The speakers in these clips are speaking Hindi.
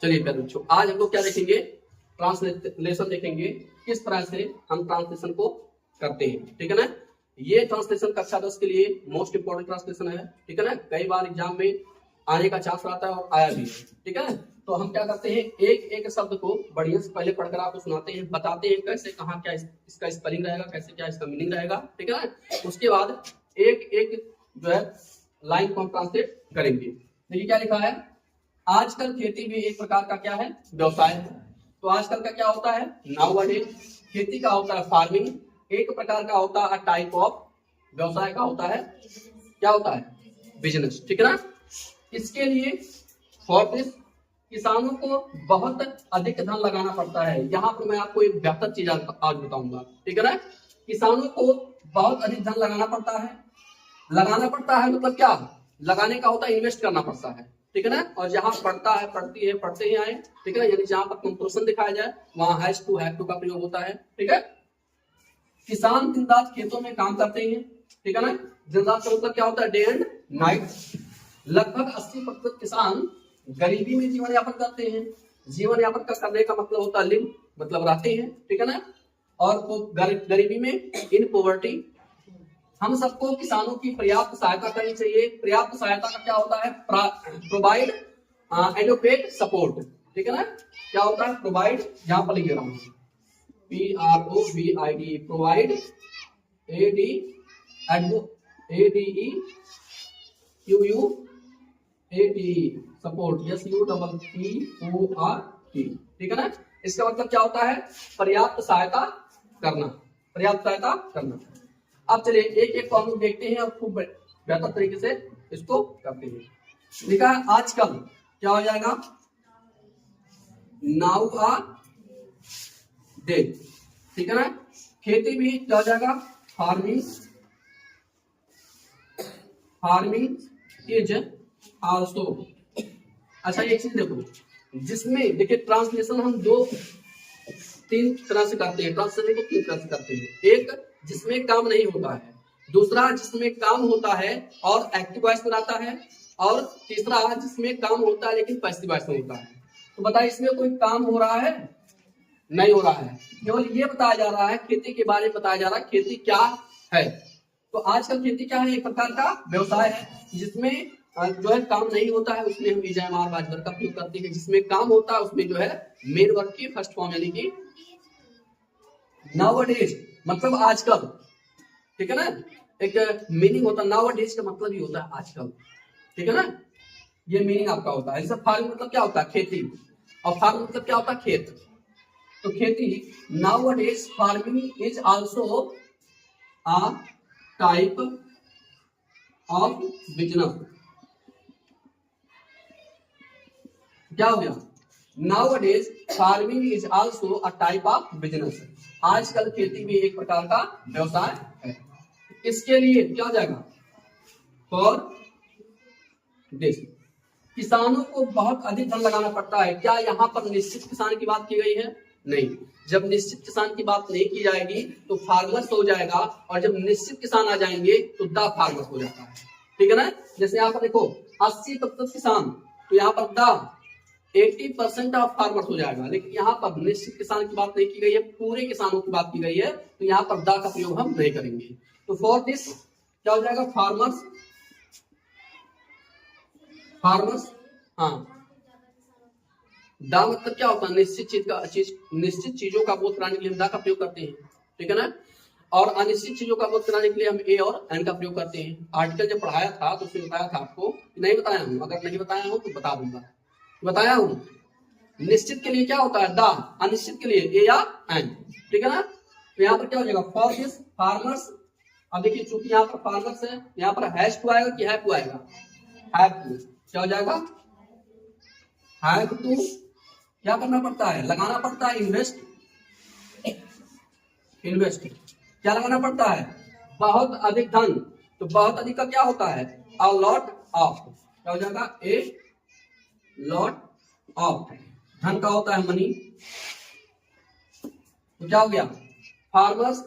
चलिए प्यारे बच्चों, आज हम लोग क्या देखेंगे, ट्रांसलेशन देखेंगे, किस तरह से हम ट्रांसलेशन को करते हैं। ठीक है ना। ये ट्रांसलेशन कक्षा 10 के लिए मोस्ट इंपोर्टेंट ट्रांसलेशन है। ठीक है ना। कई बार एग्जाम में आने का चांस रहता है और आया भी है। ठीक है ना। तो हम क्या करते हैं, एक एक शब्द को बढ़िया से पहले पढ़कर आपको सुनाते हैं, बताते हैं कैसे कहाँ क्या इसका स्पेलिंग रहेगा, कैसे क्या इसका मीनिंग रहेगा। ठीक है ना। उसके बाद एक एक जो है लाइन को हम ट्रांसलेट करेंगे। देखिए क्या लिखा है, आजकल खेती भी एक प्रकार का क्या है, व्यवसाय है। तो आजकल का क्या होता है, नाउअडेज। खेती का होता है फार्मिंग, एक प्रकार का होता है टाइप ऑफ, व्यवसाय का होता है क्या होता है, बिजनेस। ठीक है ना। इसके लिए फॉर दिस किसानों को बहुत अधिक धन लगाना पड़ता है। यहाँ पर मैं आपको एक बेहतर चीज आज बताऊंगा। ठीक है ना। किसानों को बहुत अधिक धन लगाना पड़ता है। लगाना पड़ता है मतलब क्या, लगाने का होता है इन्वेस्ट करना पड़ता है। ठीक है ना। और जहां पढ़ता है, पढ़ती है, पढ़ते ही आए। ठीक है ना। यानी जहां पर कंप्रेशन दिखाया जाए वहां हैज टू का प्रयोग होता है। ठीक है। किसान दिन रात खेतों में काम करते हैं। ठीक है ना। दिन रात का मतलब क्या होता है, डे एंड नाइट। लगभग 80% किसान गरीबी में जीवन यापन करते हैं। जीवन यापन का करने का मतलब होता है लिव, मतलब रहते हैं। ठीक है ना। और गरीबी में इन पॉवर्टी। हम सबको किसानों की पर्याप्त सहायता करनी चाहिए। पर्याप्त सहायता का क्या होता है, प्रोवाइड एडुकेट सपोर्ट। ठीक है ना। क्या होता है, प्रोवाइड, यहां पर लिख रहा हूं PROVID, provide, ADQUAT, support, SUPPORT। ठीक है ना। इसका मतलब क्या होता है, पर्याप्त सहायता करना, पर्याप्त सहायता करना। अब चलिए एक एक को हम लोग देखते हैं और खूब बेहतर तरीके से इसको करते हैं। लिखा है आजकल, क्या हो जाएगा, नाउ आ डे। ठीक है ना। खेती भी क्या हो जाएगा, फार्मिंग, फार्मिंग इज आल्सो। अच्छा एक चीज देखो, जिसमें देखिए ट्रांसलेशन हम तीन तरह से करते हैं। ट्रांसलेशन को तीन तरह से करते हैं। एक जिसमें काम नहीं होता है, दूसरा जिसमें काम होता है और एक्टिव वॉइस में आता है, और तीसरा जिसमें काम होता है लेकिन पैसिव वॉइस में होता है। तो बताइए इसमें कोई काम हो रहा है, नहीं हो रहा है, केवल ये बताया जा रहा है, खेती के बारे में बताया जा रहा है, खेती क्या है। तो आजकल खेती क्या है, एक प्रकार का व्यवसाय है, जिसमें जो है काम नहीं होता है उसमें हम इजामार बाजबर का प्रयोग करते हैं। जिसमें काम होता है उसमें जो है मेन वर्ब की फर्स्ट फॉर्म यानी कि नाउअडेज, मतलब आजकल। ठीक है ना। एक मीनिंग होता है, नाउअडेज का मतलब ही होता है आजकल। ठीक है ना। ये मीनिंग आपका होता है। जैसे फार्म मतलब क्या होता है, खेती, और फार्म मतलब क्या होता है, खेत। तो खेती, nowadays farming is also a type of business. क्या हो गया, nowadays farming is also a type of business. आजकल खेती भी एक प्रकार का व्यवसाय है। इसके लिए क्या हो जाएगा, फॉर दिस किसानों को बहुत अधिक धन लगाना पड़ता है। क्या यहाँ पर निश्चित किसान की बात की गई है, नहीं। जब निश्चित किसान की बात नहीं की जाएगी तो फार्मर्स हो जाएगा, और जब निश्चित किसान आ जाएंगे तो द फार्मर्स हो जाता है। ठीक है ना। जैसे यहाँ पर देखो 80% किसान, तो यहाँ पर द 80% ऑफ फार्मर्स हो जाएगा। लेकिन यहाँ पर निश्चित किसान की बात नहीं की गई है, पूरे किसानों की बात की गई है, तो यहाँ पर द का प्रयोग हम नहीं करेंगे। तो फॉर दिस क्या हो जाएगा, फार्मर्स, फार्मर्स, हाँ। द मतलब क्या होता है, निश्चित निश्चित चीजों का बोध कराने के लिए हम द का प्रयोग करते हैं। ठीक है ना। और अनिश्चित चीजों का बोध कराने के लिए हम ए और एन का प्रयोग करते हैं। आर्टिकल जब पढ़ाया था तो उसमें बताया था आपको, नहीं बताया हूं, अगर नहीं बताया हूं तो बता दूंगा, बताया हूं। निश्चित के लिए क्या होता है द, अनिश्चित के लिए ए या एन। ठीक है ना। तो यहाँ पर क्या हो जाएगा, फॉर दिस फार्मर्स। अब देखिए चूंकि यहाँ पर फार्मर्स है, यहाँ पर हैज टू आएगा कि हैव टू आएगा, हैव टू। क्या हो जाएगा, हैव टू क्या करना पड़ता है, लगाना पड़ता है, इन्वेस्ट, इन्वेस्ट क्या लगाना पड़ता है, बहुत अधिक धन। तो बहुत अधिक का क्या होता है, अ लॉट ऑफ। क्या हो जाएगा, ए लॉट ऑफ। धन का होता है मनी। तो क्या हो गया, farmers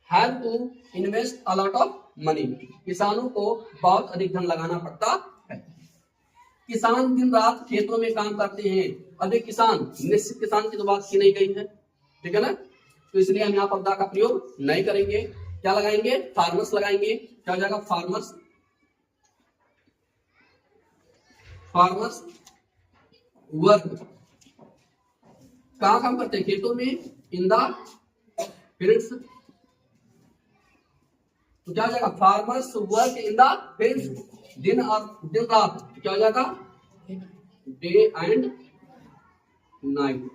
have to invest a lot of money. किसानों को बहुत अधिक धन लगाना पड़ता है। किसान दिन रात खेतों में काम करते हैं। अब एक किसान, निश्चित किसान की तो बात की नहीं गई है, ठीक है ना, तो इसलिए हम यहाँ पर द का प्रयोग नहीं करेंगे। क्या लगाएंगे? फार्मर्स लगाएंगे। क्या हो जाएगा? Farmers, farmers work. कहाँ काम करते हैं? खेतों में, इन द फील्ड्स। तो क्या हो जाएगा? Farmers work in the fields, दिन रात। क्या हो जाएगा? Day and night.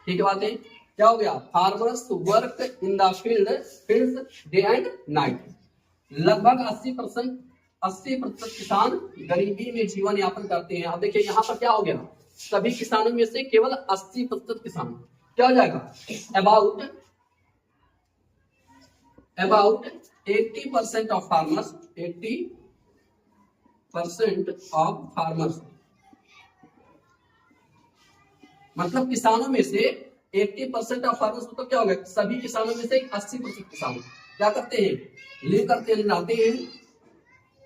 ठीक है बातें? क्या हो गया? Farmers work in the fields day and night. लगभग 80% किसान गरीबी में जीवन यापन करते हैं। अब देखिए यहाँ पर क्या हो गया? सभी किसानों में से केवल 80% किसान। क्या हो जाएगा? About 80% of farmers, 80% of farmers, मतलब किसानों में से 80% ऑफ फार्मर्स, मतलब क्या हो गया? सभी किसानों में से 80% किसान क्या करते हैं? लिव करते हैं, रहते हैं,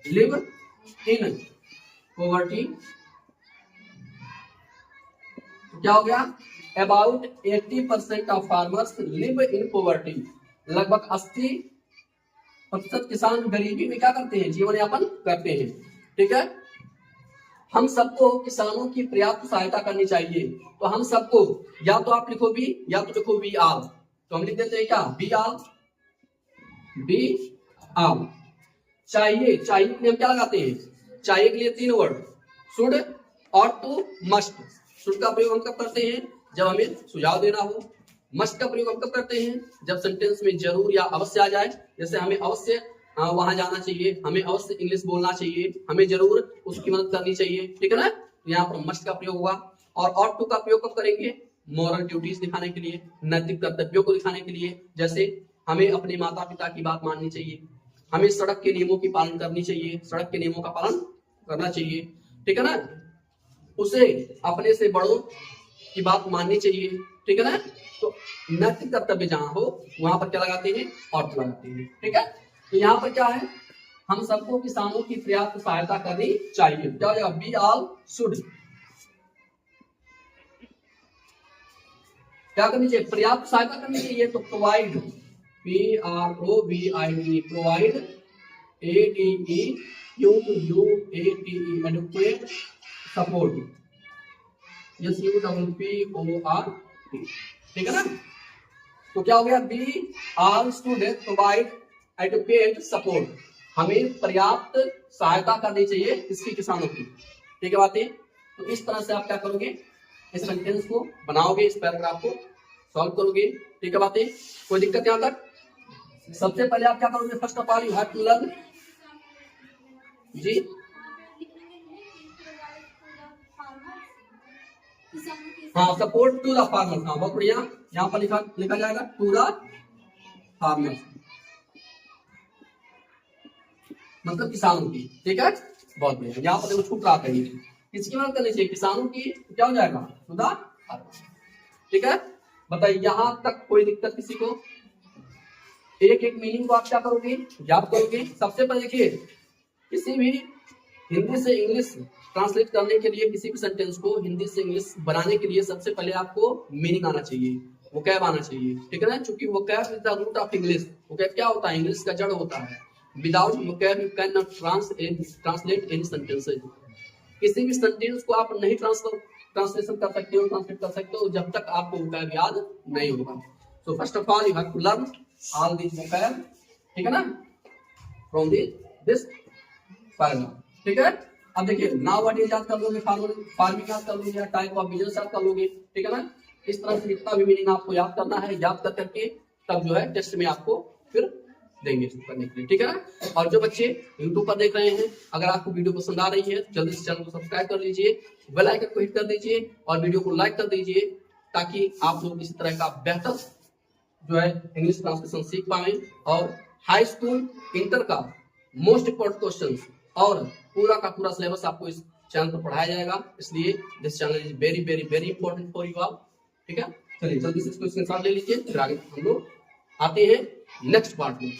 लिव इन पॉवर्टी। क्या हो गया? About 80% of farmers live in poverty. लगभग 80% किसान गरीबी में क्या करते हैं? जीवन यापन करते हैं। ठीक है, हम सबको किसानों की पर्याप्त सहायता करनी चाहिए। तो हम सबको, या तो आप लिखो बी, या तो लिखो वी आल। तो हम लिख देते हैं क्या? बी आल, बी आल। चाहिए, चाहिए के लिए हम क्या लगाते हैं? चाहिए के लिए 3 word, should, ought to, must. Should का प्रयोग हम कब करते हैं? जब हमें सुझाव देना हो। मस्ट का प्रयोग हम कब करते हैं? जब सेंटेंस में जरूर या अवश्य आ जाए। जैसे हमें अवश्य वहां जाना चाहिए, हमें अवश्य इंग्लिश बोलना चाहिए, हमें जरूर उसकी मदद करनी चाहिए। ठीक है ना, यहाँ पर मस्ट का प्रयोग हुआ। और ऑट टू का प्रयोग कब करेंगे? मॉरल ड्यूटीज दिखाने के लिए, नैतिक कर्तव्यों को दिखाने के लिए। जैसे हमें अपने माता पिता की बात माननी चाहिए, हमें सड़क के नियमों की पालन करनी चाहिए, सड़क के नियमों का पालन करना चाहिए। ठीक है ना, उसे अपने से बड़ों की बात माननी चाहिए। ठीक है ना, तो नैतिक कर्तव्य जहां हो वहां पर क्या लगाते हैं? ऑट लगाते हैं। ठीक है, तो यहाँ पर क्या है? हम सबको किसानों की पर्याप्त सहायता करनी चाहिए। क्या हो जाएगा? Be all should. क्या करनी चाहिए? पर्याप्त सहायता करनी चाहिए। तो provide, PROVID, provide, ADEQUATE, adequate, support, SUPPORT। ठीक है ना, तो क्या हो गया? Be all should provide, adequate, support. हमें पर्याप्त सहायता करनी चाहिए इसकी, किसानों की। ठीक है बातें? तो इस तरह से आप क्या करोगे? इस सेंटेंस को बनाओगे, इस पैराग्राफ को सॉल्व करोगे। ठीक है बातें? कोई दिक्कत यहाँ तक? सबसे पहले आप क्या करोगे? First of all you have to learn जी, हाँ, सपोर्ट टू द फार्मर्स। हाँ, बहुत बढ़िया। यहाँ पर लिखा जाएगा टू द फार्मर्स, मतलब किसानों की। ठीक है, बहुत बढ़िया। यहाँ पर छूट रहा है, किसकी मदद करनी चाहिए? किसानों की। क्या हो जाएगा? To the farmers. ठीक है, बताइए यहाँ तक कोई दिक्कत किसी को? एक एक मीनिंग को आप क्या करोगे? याद करोगे। सबसे पहले देखिए, किसी भी हिंदी से इंग्लिश ट्रांसलेट करने के लिए, किसी भी सेंटेंस को हिंदी से इंग्लिश बनाने के लिए सबसे पहले आपको मीनिंग आना चाहिए, वोकैब आना चाहिए। ठीक है ना, क्योंकि vocab is the root of English. Vocab क्या होता है? इंग्लिश का जड़ होता है। Without vocab you can not translate any sentences. किसी भी सेंटेंस को आप नहीं ट्रांसलेशन कर सकते हो, ट्रांसलेट कर सकते हो, जब तक आपको वोकैब याद नहीं होगा। So first of all you have to learn all this vocab. ठीक है ना, फ्रॉम दिस पैराग्राफ। ठीक है, अब देखिए नाउ व्हाट इज याद कर लोगे, फार्मिंग याद कर लोगे, टाइप ऑफ बिजनेस याद कर लोगे। ठीक है ना, इस तरह से जितना भी मीनिंग आपको याद करना है, याद कर करके तब जो है टेस्ट में आपको फिर देंगे करने के लिए। ठीक है ना, और जो बच्चे YouTube पर देख रहे हैं, अगर आपको वीडियो पसंद आ रही है तो जल्दी से चैनल को सब्सक्राइब कर लीजिए, बेल आइकन को हिट कर दीजिए और वीडियो को लाइक कर दीजिए, ताकि आप लोग इस तरह का बेहतर जो है इंग्लिश ट्रांसलेशन सीख पाए और हाई स्कूल इंटर का मोस्ट इंपोर्टेंट क्वेश्चंस और पूरा का पूरा सिलेबस आपको इस चैनल पर पढ़ाया जाएगा। इसलिए this channel is very very very important for you all. ठीक है, चलिए जल्दी से इसको स्क्रीनशॉट ले लीजिए, फिर आगे हम लोग आते हैं नेक्स्ट पार्ट में।